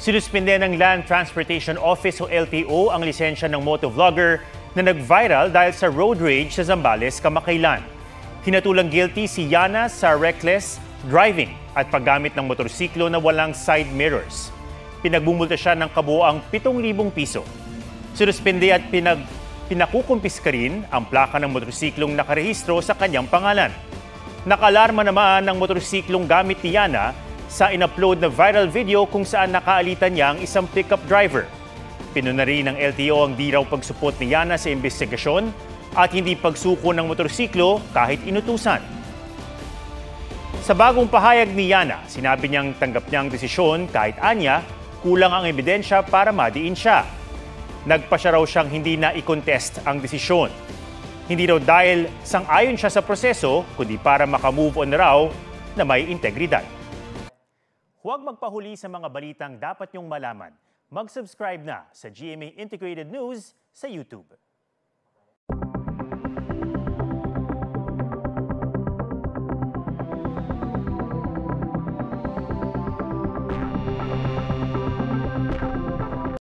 Sinuspinde ng Land Transportation Office o LTO ang lisensya ng motovlogger na nag-viral dahil sa road rage sa Zambales kamakailan. Hinatulang guilty si Yana sa reckless driving at paggamit ng motorsiklo na walang side mirrors. Pinagbumulta siya ng kabuoang 7,000 piso. Sinuspinde at pinakukumpiska rin ang plaka ng motorsiklong nakarehistro sa kanyang pangalan. Nakalarma naman ng motorsiklong gamit ni Yana sa in-upload na viral video kung saan nakaalitan niya ang isang pickup driver. Pinuna rin ng LTO ang di raw pagsupot ni Yana sa investigasyon at hindi pagsuko ng motorsiklo kahit inutusan. Sa bagong pahayag ni Yana, sinabi niyang tanggap niya ang desisyon kahit anya kulang ang ebidensya para madiin siya. Nagpa siya raw siyang hindi na i-contest ang desisyon. Hindi raw dahil sang-ayon siya sa proseso, kundi para makamove on raw na may integridad. Huwag magpahuli sa mga balitang dapat niyong malaman. Mag-subscribe na sa GMA Integrated News sa YouTube.